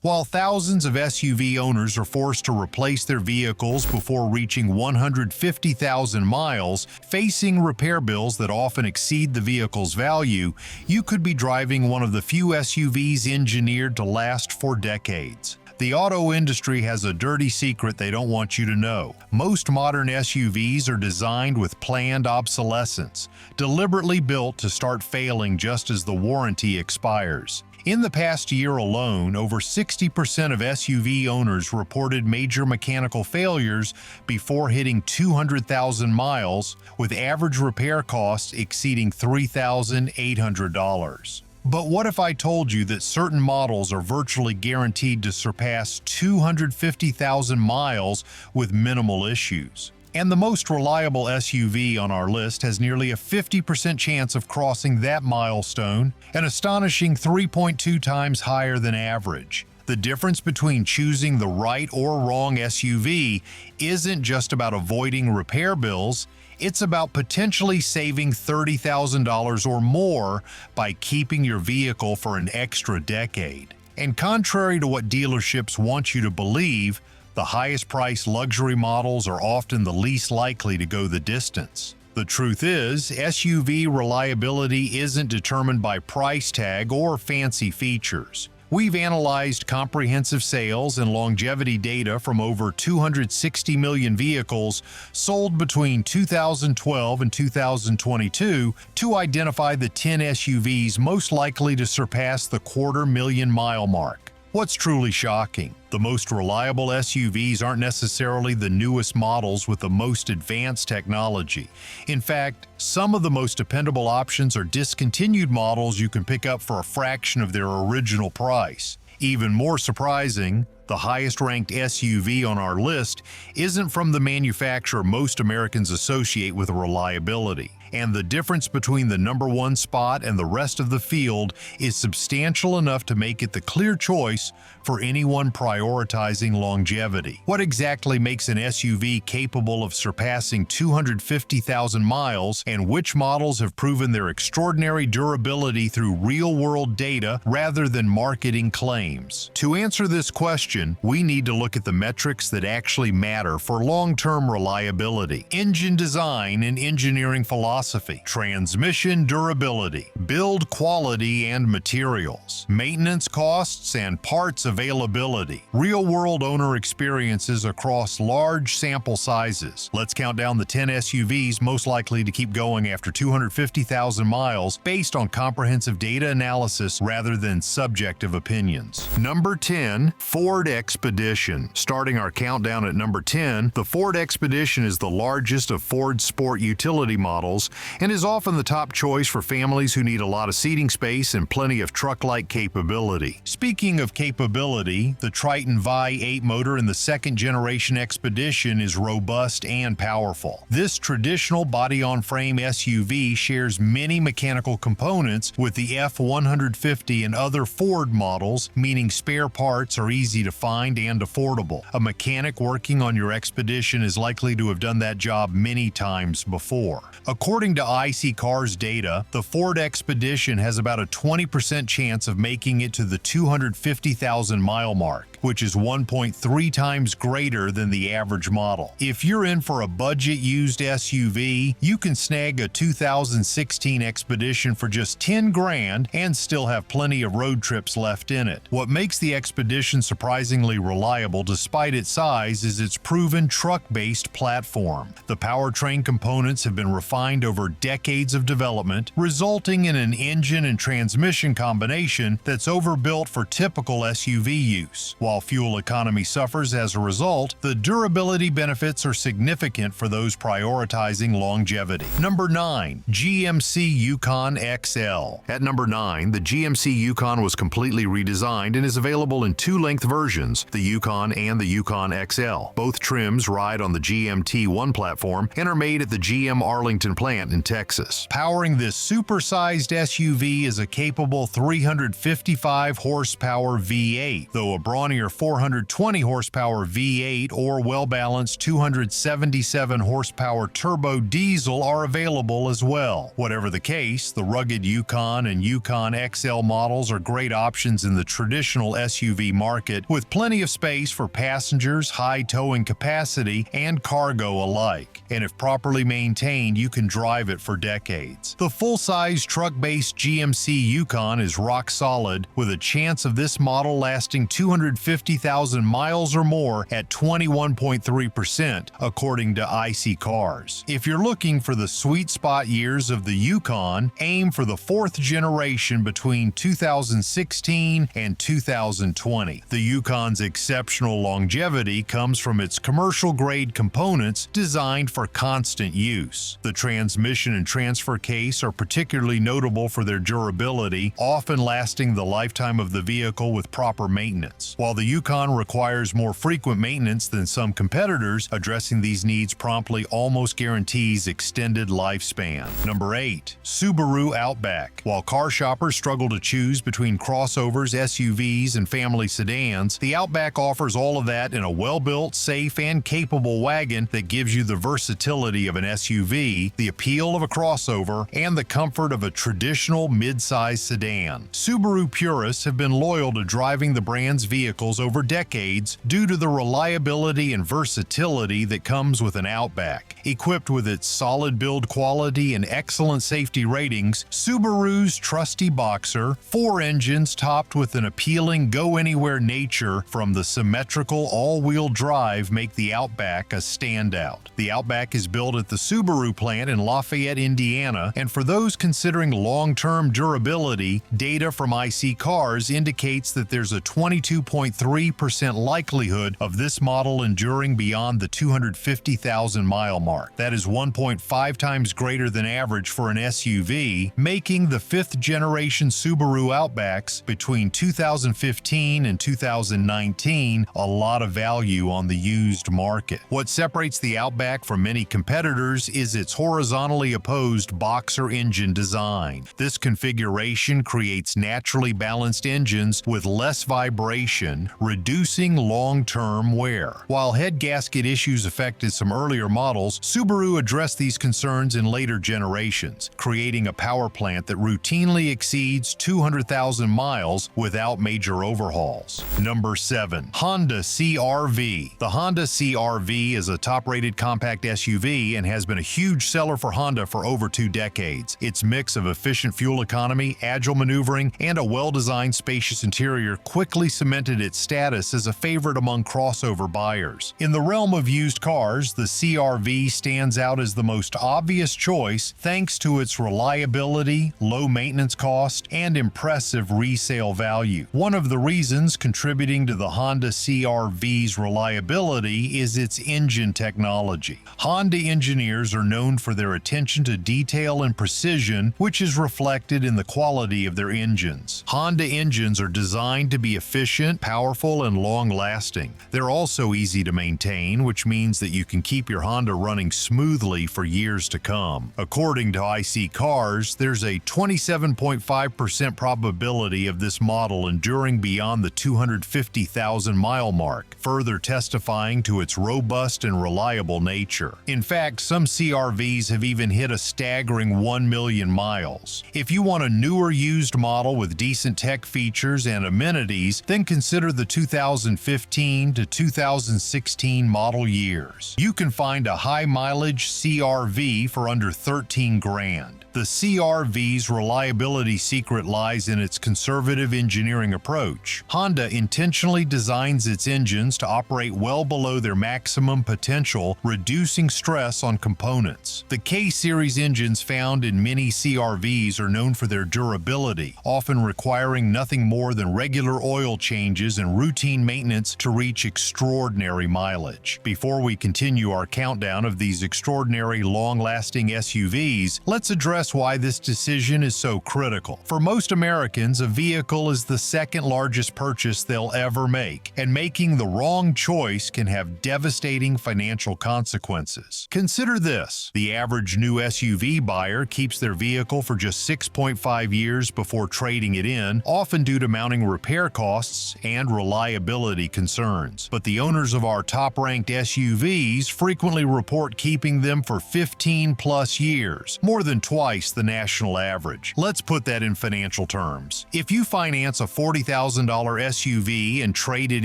While thousands of SUV owners are forced to replace their vehicles before reaching 150,000 miles, facing repair bills that often exceed the vehicle's value, you could be driving one of the few SUVs engineered to last for decades. The auto industry has a dirty secret they don't want you to know. Most modern SUVs are designed with planned obsolescence, deliberately built to start failing just as the warranty expires. In the past year alone, over 60% of SUV owners reported major mechanical failures before hitting 200,000 miles, with average repair costs exceeding $3,800. But what if I told you that certain models are virtually guaranteed to surpass 250,000 miles with minimal issues? And the most reliable SUV on our list has nearly a 50% chance of crossing that milestone, an astonishing 3.2 times higher than average. The difference between choosing the right or wrong SUV isn't just about avoiding repair bills, it's about potentially saving $30,000 or more by keeping your vehicle for an extra decade. And contrary to what dealerships want you to believe, the highest-priced luxury models are often the least likely to go the distance. The truth is, SUV reliability isn't determined by price tag or fancy features. We've analyzed comprehensive sales and longevity data from over 260 million vehicles sold between 2012 and 2022 to identify the 10 SUVs most likely to surpass the quarter-million-mile mark. What's truly shocking? The most reliable SUVs aren't necessarily the newest models with the most advanced technology. In fact, some of the most dependable options are discontinued models you can pick up for a fraction of their original price. Even more surprising, the highest-ranked SUV on our list isn't from the manufacturer most Americans associate with reliability. And the difference between the number one spot and the rest of the field is substantial enough to make it the clear choice for anyone prioritizing longevity. What exactly makes an SUV capable of surpassing 250,000 miles, and which models have proven their extraordinary durability through real-world data rather than marketing claims? To answer this question, we need to look at the metrics that actually matter for long-term reliability: engine design and engineering philosophy, transmission durability, build quality and materials, maintenance costs and parts availability, real-world owner experiences across large sample sizes. Let's count down the 10 SUVs most likely to keep going after 250,000 miles based on comprehensive data analysis rather than subjective opinions. Number 10, Ford Expedition. Starting our countdown at number 10, the Ford Expedition is the largest of Ford's sport utility models and is often the top choice for families who need a lot of seating space and plenty of truck-like capability. Speaking of capability, the Triton Vi-8 motor in the second-generation Expedition is robust and powerful. This traditional body-on-frame SUV shares many mechanical components with the F-150 and other Ford models, meaning spare parts are easy to find and affordable. A mechanic working on your Expedition is likely to have done that job many times before. According to iSeeCars data, the Ford Expedition has about a 20% chance of making it to the 250,000 mile mark, which is 1.3 times greater than the average model. If you're in for a budget-used SUV, you can snag a 2016 Expedition for just $10,000 and still have plenty of road trips left in it. What makes the Expedition surprisingly reliable despite its size is its proven truck-based platform. The powertrain components have been refined over decades of development, resulting in an engine and transmission combination that's overbuilt for typical SUV use. While fuel economy suffers as a result, the durability benefits are significant for those prioritizing longevity. Number 9. GMC Yukon XL. At number 9, the GMC Yukon was completely redesigned and is available in two length versions, the Yukon and the Yukon XL. Both trims ride on the GMT1 platform and are made at the GM Arlington plant in Texas. Powering this supersized SUV is a capable 355 horsepower V8, though a brawnier linear 420 horsepower V8 or well-balanced 277 horsepower turbo diesel are available as well. Whatever the case, the rugged Yukon and Yukon XL models are great options in the traditional SUV market, with plenty of space for passengers, high towing capacity, and cargo alike. And if properly maintained, you can drive it for decades. The full-size truck-based GMC Yukon is rock solid, with a chance of this model lasting 250,000 miles or more at 21.3%, according to iSeeCars. If you're looking for the sweet spot years of the Yukon, aim for the fourth generation between 2016 and 2020. The Yukon's exceptional longevity comes from its commercial-grade components designed for constant use. The transmission and transfer case are particularly notable for their durability, often lasting the lifetime of the vehicle with proper maintenance. While the Yukon requires more frequent maintenance than some competitors, addressing these needs promptly almost guarantees extended lifespan. Number 8. Subaru Outback. While car shoppers struggle to choose between crossovers, SUVs, and family sedans, the Outback offers all of that in a well-built, safe, and capable wagon that gives you the versatility of an SUV, the appeal of a crossover, and the comfort of a traditional mid-size sedan. Subaru purists have been loyal to driving the brand's vehicles over decades due to the reliability and versatility that comes with an Outback. Equipped with its solid build quality and excellent safety ratings, Subaru's trusty Boxer, 4 engines topped with an appealing go-anywhere nature from the symmetrical all-wheel drive make the Outback a standout. The Outback is built at the Subaru plant in Lafayette, Indiana, and for those considering long-term durability, data from iSeeCars indicates that there's a 22.3% likelihood of this model enduring beyond the 250,000-mile mark. That is 1.5 times greater than average for an SUV, making the 5th-generation Subaru Outbacks between 2015 and 2019 a lot of value on the used market. What separates the Outback from many competitors is its horizontally opposed Boxer engine design. This configuration creates naturally balanced engines with less vibration, reducing long-term wear. While head gasket issues affected some earlier models, Subaru addressed these concerns in later generations, creating a power plant that routinely exceeds 200,000 miles without major overhauls. Number 7. Honda CR-V. The Honda CR-V is a top-rated compact SUV and has been a huge seller for Honda for over 2 decades. Its mix of efficient fuel economy, agile maneuvering, and a well-designed spacious interior quickly cemented its status as a favorite among crossover buyers. In the realm of used cars, the CR-V stands out as the most obvious choice thanks to its reliability, low maintenance cost, and impressive resale value. One of the reasons contributing to the Honda CR-V's reliability is its engine technology. Honda engineers are known for their attention to detail and precision, which is reflected in the quality of their engines. Honda engines are designed to be efficient, powerful, and long-lasting. They're also easy to maintain, which means that you can keep your Honda running smoothly for years to come. According to iSeeCars, there's a 27.5% probability of this model enduring beyond the 250,000-mile mark, further testifying to its robust and reliable nature. In fact, some CR-Vs have even hit a staggering 1 million miles. If you want a newer used model with decent tech features and amenities, then consider the 2015 to 2016 model years. You can find a high-mileage CR-V for under 13 grand. The CR-V's reliability secret lies in its conservative engineering approach. Honda intentionally designs its engines to operate well below their maximum potential, reducing stress on components. The K-Series engines found in many CR-Vs are known for their durability, often requiring nothing more than regular oil changes and routine maintenance to reach extraordinary mileage. Before we continue our countdown of these extraordinary long-lasting SUVs, let's address why this decision is so critical. For most Americans, a vehicle is the second largest purchase they'll ever make, and making the wrong choice can have devastating financial consequences. Consider this: the average new SUV buyer keeps their vehicle for just 6.5 years before trading it in, often due to mounting repair costs and and reliability concerns, but the owners of our top-ranked SUVs frequently report keeping them for 15-plus years, more than twice the national average. Let's put that in financial terms. If you finance a $40,000 SUV and trade it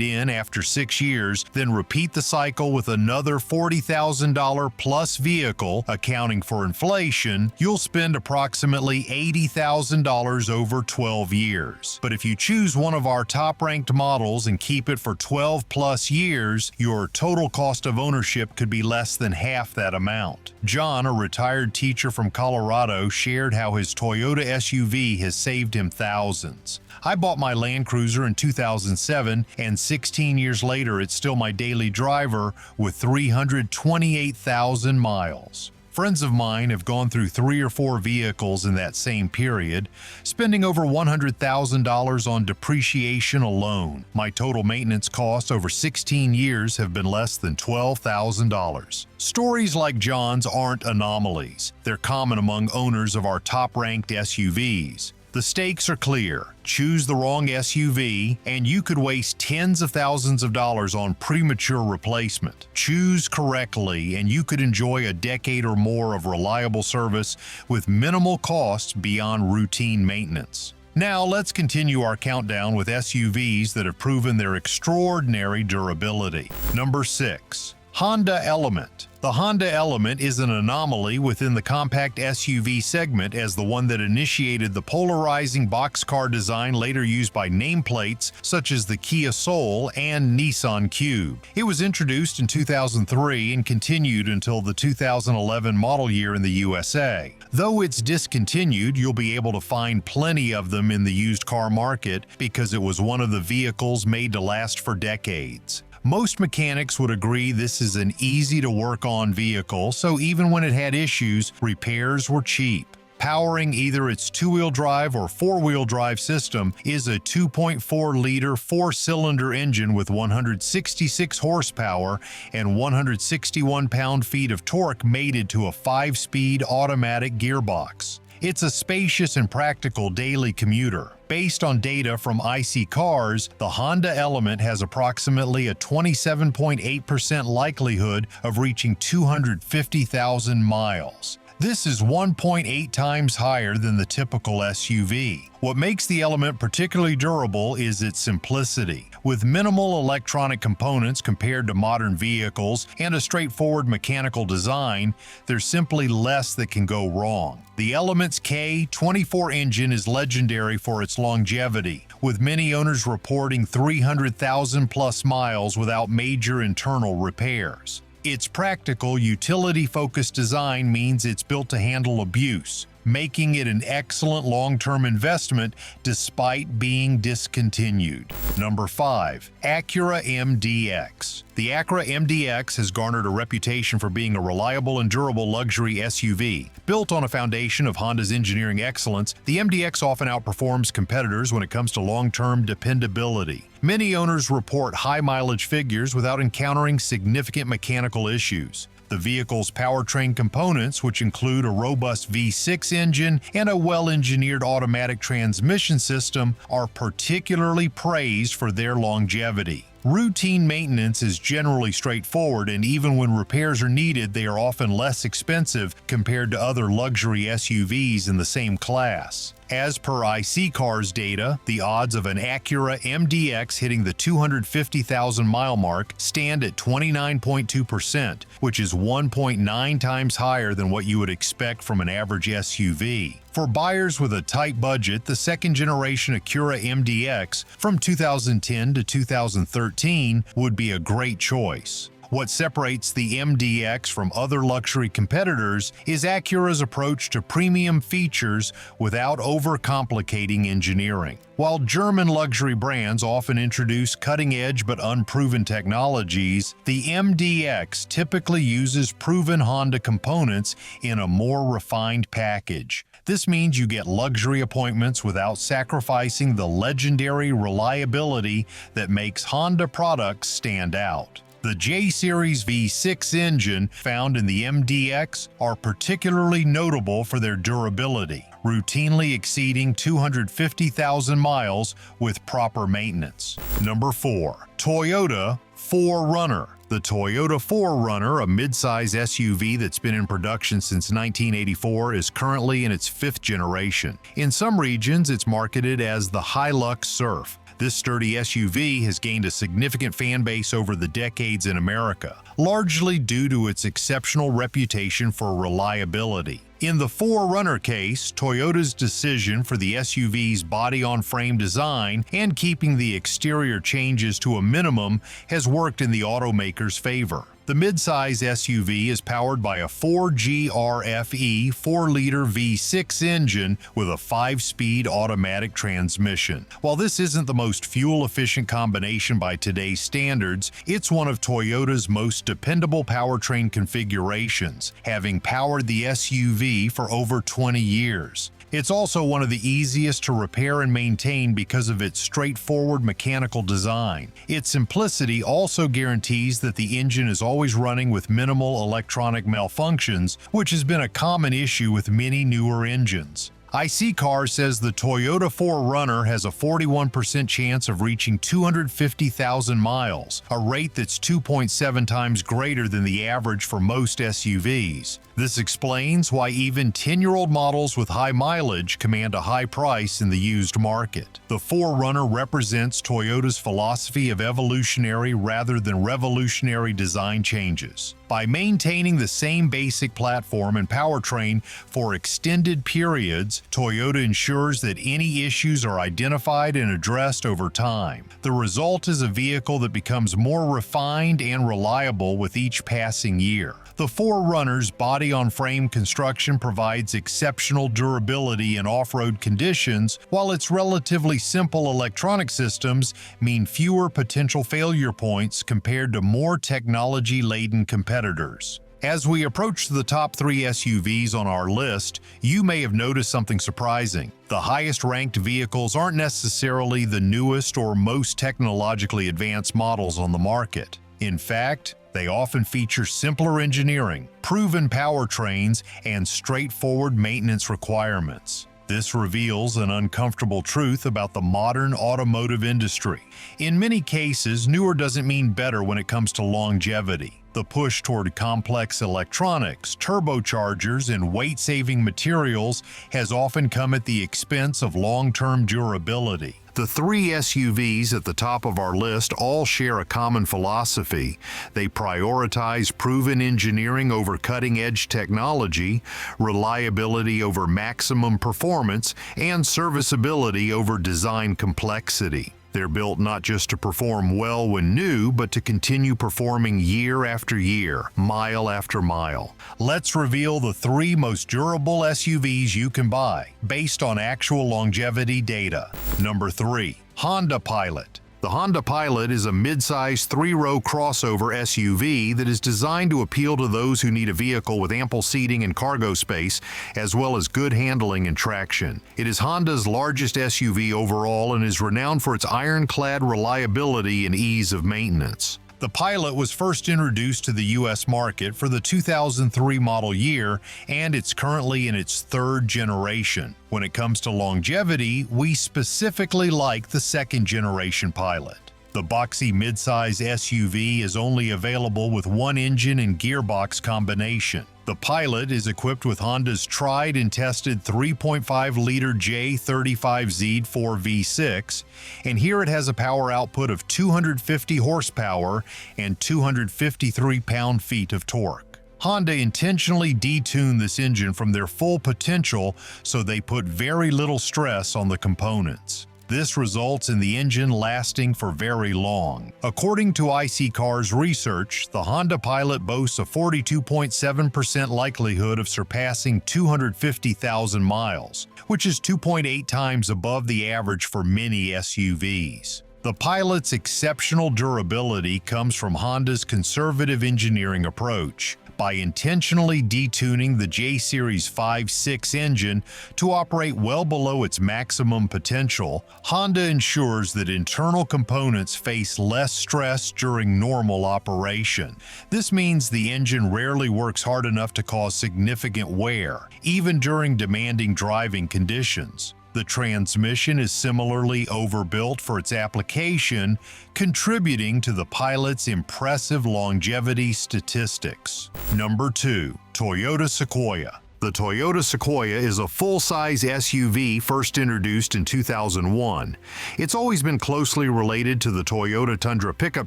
in after 6 years, then repeat the cycle with another $40,000 plus vehicle, accounting for inflation, you'll spend approximately $80,000 over 12 years. But if you choose one of our top-ranked models and keep it for 12 plus years, your total cost of ownership could be less than half that amount. John, a retired teacher from Colorado, shared how his Toyota SUV has saved him thousands. I bought my Land Cruiser in 2007, and 16 years later it's still my daily driver with 328,000 miles. Friends of mine have gone through 3 or 4 vehicles in that same period, spending over $100,000 on depreciation alone. My total maintenance costs over 16 years have been less than $12,000. Stories like John's aren't anomalies. They're common among owners of our top-ranked SUVs. The stakes are clear. Choose the wrong SUV, and you could waste tens of thousands of dollars on premature replacement. Choose correctly, and you could enjoy a decade or more of reliable service with minimal costs beyond routine maintenance. Now let's continue our countdown with SUVs that have proven their extraordinary durability. Number 6. Honda Element. The Honda Element is an anomaly within the compact SUV segment as the one that initiated the polarizing boxcar design later used by nameplates such as the Kia Soul and Nissan Cube. It was introduced in 2003 and continued until the 2011 model year in the USA. Though it's discontinued, you'll be able to find plenty of them in the used car market because it was one of the vehicles made to last for decades. Most mechanics would agree this is an easy-to-work-on vehicle, so even when it had issues, repairs were cheap. Powering either its 2-wheel drive or 4-wheel drive system is a 2.4-liter 4-cylinder engine with 166 horsepower and 161 pound-feet of torque mated to a 5-speed automatic gearbox. It's a spacious and practical daily commuter. Based on data from iSeeCars, the Honda Element has approximately a 27.8% likelihood of reaching 250,000 miles. This is 1.8 times higher than the typical SUV. What makes the Element particularly durable is its simplicity. With minimal electronic components compared to modern vehicles and a straightforward mechanical design, there's simply less that can go wrong. The Element's K24 engine is legendary for its longevity, with many owners reporting 300,000 plus miles without major internal repairs. Its practical, utility-focused design means it's built to handle abuse, making it an excellent long-term investment despite being discontinued. Number 5. Acura MDX. The Acura MDX has garnered a reputation for being a reliable and durable luxury SUV. Built on a foundation of Honda's engineering excellence, the MDX often outperforms competitors when it comes to long-term dependability. Many owners report high mileage figures without encountering significant mechanical issues. The vehicle's powertrain components, which include a robust V6 engine and a well-engineered automatic transmission system, are particularly praised for their longevity. Routine maintenance is generally straightforward, and even when repairs are needed, they are often less expensive compared to other luxury SUVs in the same class. As per iSeeCars data, the odds of an Acura MDX hitting the 250,000 mile mark stand at 29.2%, which is 1.9 times higher than what you would expect from an average SUV. For buyers with a tight budget, the second-generation Acura MDX from 2010 to 2013 would be a great choice. What separates the MDX from other luxury competitors is Acura's approach to premium features without overcomplicating engineering. While German luxury brands often introduce cutting-edge but unproven technologies, the MDX typically uses proven Honda components in a more refined package. This means you get luxury appointments without sacrificing the legendary reliability that makes Honda products stand out. The J-Series V6 engine found in the MDX are particularly notable for their durability. routinely exceeding 250,000 miles with proper maintenance. Number 4. Toyota 4Runner. The Toyota 4Runner, a midsize SUV that's been in production since 1984, is currently in its 5th generation. In some regions, it's marketed as the Hilux Surf. This sturdy SUV has gained a significant fan base over the decades in America, largely due to its exceptional reputation for reliability. In the 4Runner case, Toyota's decision for the SUV's body-on-frame design and keeping the exterior changes to a minimum has worked in the automaker's favor. The midsize SUV is powered by a 4GRFE 4-liter V6 engine with a 5-speed automatic transmission. While this isn't the most fuel-efficient combination by today's standards, it's one of Toyota's most dependable powertrain configurations, having powered the SUV for over 20 years. It's also one of the easiest to repair and maintain because of its straightforward mechanical design. Its simplicity also guarantees that the engine is always running with minimal electronic malfunctions, which has been a common issue with many newer engines. iSeeCars says the Toyota 4Runner has a 41% chance of reaching 250,000 miles, a rate that's 2.7 times greater than the average for most SUVs. This explains why even 10-year-old models with high mileage command a high price in the used market. The 4Runner represents Toyota's philosophy of evolutionary rather than revolutionary design changes. By maintaining the same basic platform and powertrain for extended periods, Toyota ensures that any issues are identified and addressed over time. The result is a vehicle that becomes more refined and reliable with each passing year. The 4Runner's body-on-frame construction provides exceptional durability in off-road conditions, while its relatively simple electronic systems mean fewer potential failure points compared to more technology-laden competitors. As we approach the top 3 SUVs on our list, you may have noticed something surprising. The highest-ranked vehicles aren't necessarily the newest or most technologically advanced models on the market. In fact, they often feature simpler engineering, proven powertrains, and straightforward maintenance requirements. This reveals an uncomfortable truth about the modern automotive industry. In many cases, newer doesn't mean better when it comes to longevity. The push toward complex electronics, turbochargers, and weight-saving materials has often come at the expense of long-term durability. The 3 SUVs at the top of our list all share a common philosophy. They prioritize proven engineering over cutting-edge technology, reliability over maximum performance, and serviceability over design complexity. They're built not just to perform well when new, but to continue performing year after year, mile after mile. Let's reveal the 3 most durable SUVs you can buy, based on actual longevity data. Number 3. Honda Pilot. The Honda Pilot is a mid-size 3-row crossover SUV that is designed to appeal to those who need a vehicle with ample seating and cargo space, as well as good handling and traction. It is Honda's largest SUV overall and is renowned for its ironclad reliability and ease of maintenance. The Pilot was first introduced to the U.S. market for the 2003 model year, and it's currently in its 3rd generation. When it comes to longevity, we specifically like the 2nd generation Pilot. The boxy midsize SUV is only available with one engine and gearbox combination. The Pilot is equipped with Honda's tried and tested 3.5-liter J35Z 4V6, and here it has a power output of 250 horsepower and 253 pound-feet of torque. Honda intentionally detuned this engine from their full potential, so they put very little stress on the components. This results in the engine lasting for very long. According to iSeeCars research, the Honda Pilot boasts a 42.7% likelihood of surpassing 250,000 miles, which is 2.8 times above the average for many SUVs. The Pilot's exceptional durability comes from Honda's conservative engineering approach. by intentionally detuning the J-Series 5.6 engine to operate well below its maximum potential. Honda ensures that internal components face less stress during normal operation. This means the engine rarely works hard enough to cause significant wear, even during demanding driving conditions. The transmission is similarly overbuilt for its application, contributing to the Pilot's impressive longevity statistics. Number 2. Toyota Sequoia. The Toyota Sequoia is a full-size SUV first introduced in 2001. It's always been closely related to the Toyota Tundra pickup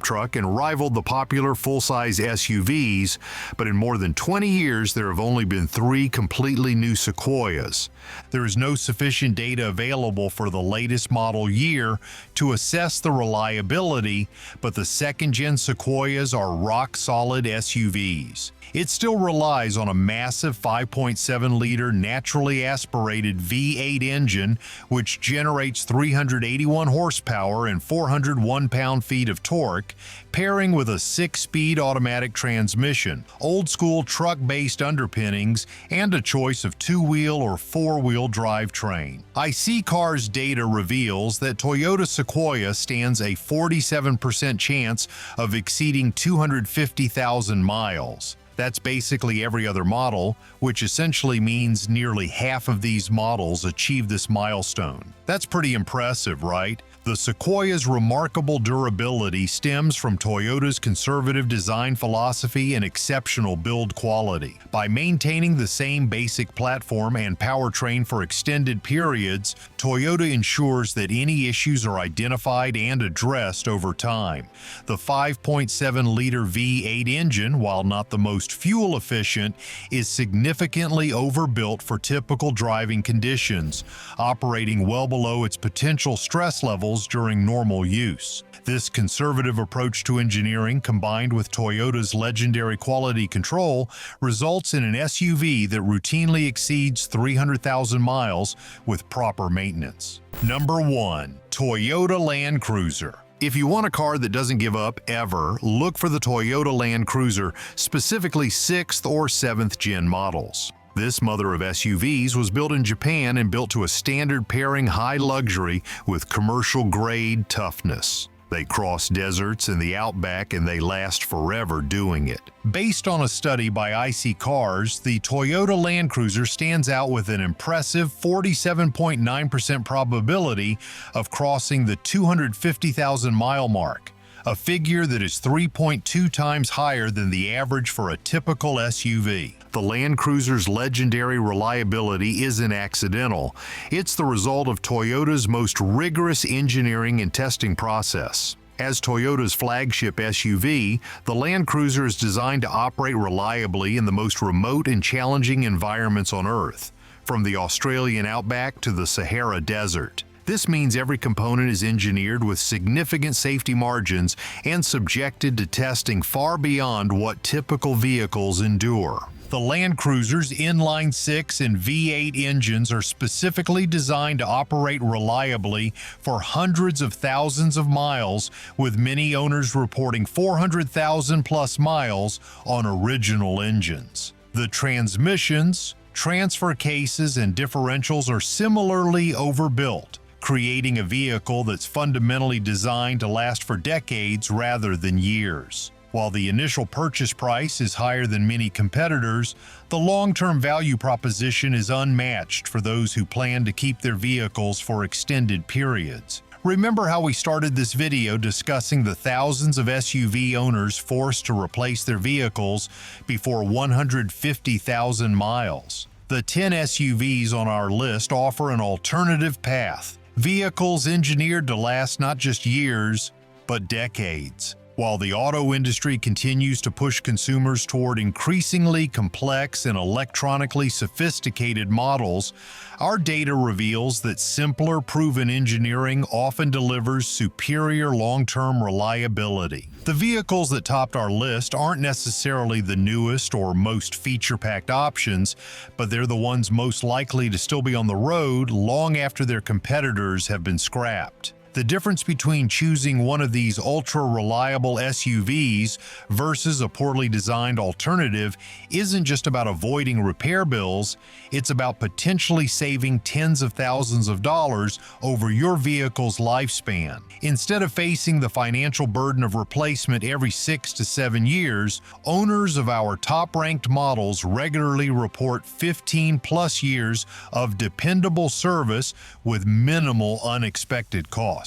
truck and rivaled the popular full-size SUVs, but in more than 20 years there have only been 3 completely new Sequoias. There is no sufficient data available for the latest model year to assess the reliability, but the second-gen Sequoias are rock-solid SUVs. It still relies on a massive 5.7-liter naturally aspirated V8 engine, which generates 381 horsepower and 401 pound-feet of torque, pairing with a 6-speed automatic transmission, old-school truck-based underpinnings, and a choice of 2-wheel or 4-wheel drivetrain. iSeeCar's data reveals that Toyota Sequoia stands a 47% chance of exceeding 250,000 miles. That's basically every other model, which essentially means nearly half of these models achieve this milestone. That's pretty impressive, right? The Sequoia's remarkable durability stems from Toyota's conservative design philosophy and exceptional build quality. By maintaining the same basic platform and powertrain for extended periods, Toyota ensures that any issues are identified and addressed over time. The 5.7-liter V8 engine, while not the most fuel efficient, is significantly overbuilt for typical driving conditions, operating well below its potential stress levels during normal use. This conservative approach to engineering, combined with Toyota's legendary quality control, results in an SUV that routinely exceeds 300,000 miles with proper maintenance. Number 1. Toyota Land Cruiser. If you want a car that doesn't give up ever, look for the Toyota Land Cruiser, specifically 6th or 7th gen models. This mother of SUVs was built in Japan and built to a standard pairing high luxury with commercial-grade toughness. They cross deserts and the outback, and they last forever doing it. Based on a study by iSeeCars, the Toyota Land Cruiser stands out with an impressive 47.9% probability of crossing the 250,000-mile mark, a figure that is 3.2 times higher than the average for a typical SUV. The Land Cruiser's legendary reliability isn't accidental. It's the result of Toyota's most rigorous engineering and testing process. As Toyota's flagship SUV, the Land Cruiser is designed to operate reliably in the most remote and challenging environments on Earth, from the Australian outback to the Sahara Desert. This means every component is engineered with significant safety margins and subjected to testing far beyond what typical vehicles endure. The Land Cruiser's inline-6 and V8 engines are specifically designed to operate reliably for hundreds of thousands of miles, with many owners reporting 400,000 plus miles on original engines. The transmissions, transfer cases, and differentials are similarly overbuilt, creating a vehicle that's fundamentally designed to last for decades rather than years. While the initial purchase price is higher than many competitors, the long-term value proposition is unmatched for those who plan to keep their vehicles for extended periods. Remember how we started this video discussing the thousands of SUV owners forced to replace their vehicles before 150,000 miles? The 10 SUVs on our list offer an alternative path. Vehicles engineered to last not just years, but decades. While the auto industry continues to push consumers toward increasingly complex and electronically sophisticated models, our data reveals that simpler, proven engineering often delivers superior long-term reliability. The vehicles that topped our list aren't necessarily the newest or most feature-packed options, but they're the ones most likely to still be on the road long after their competitors have been scrapped. The difference between choosing one of these ultra-reliable SUVs versus a poorly designed alternative isn't just about avoiding repair bills, it's about potentially saving tens of thousands of dollars over your vehicle's lifespan. Instead of facing the financial burden of replacement every 6 to 7 years, owners of our top-ranked models regularly report 15-plus years of dependable service with minimal unexpected costs.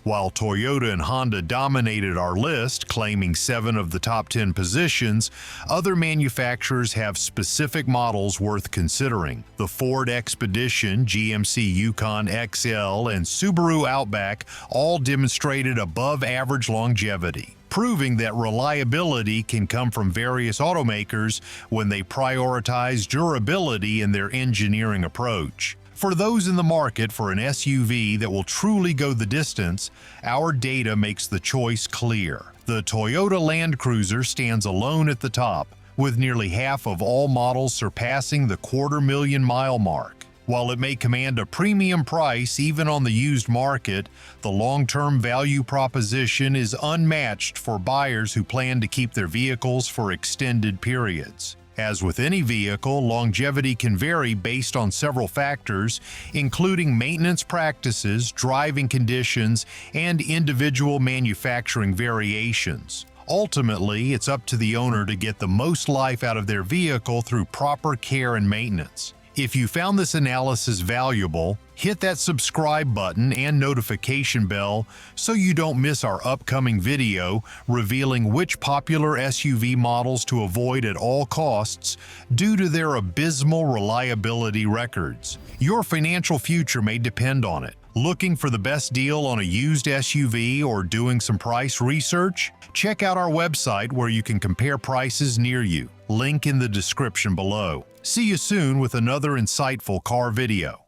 While Toyota and Honda dominated our list, claiming 7 of the top 10 positions, other manufacturers have specific models worth considering. The Ford Expedition, GMC Yukon XL, and Subaru Outback all demonstrated above-average longevity, proving that reliability can come from various automakers when they prioritize durability in their engineering approach. For those in the market for an SUV that will truly go the distance, our data makes the choice clear. The Toyota Land Cruiser stands alone at the top, with nearly half of all models surpassing the quarter-million-mile mark. While it may command a premium price even on the used market, the long-term value proposition is unmatched for buyers who plan to keep their vehicles for extended periods. As with any vehicle, longevity can vary based on several factors, including maintenance practices, driving conditions, and individual manufacturing variations. Ultimately, it's up to the owner to get the most life out of their vehicle through proper care and maintenance. If you found this analysis valuable, hit that subscribe button and notification bell so you don't miss our upcoming video revealing which popular SUV models to avoid at all costs due to their abysmal reliability records. Your financial future may depend on it. Looking for the best deal on a used SUV or doing some price research? Check out our website where you can compare prices near you. Link in the description below. See you soon with another insightful car video.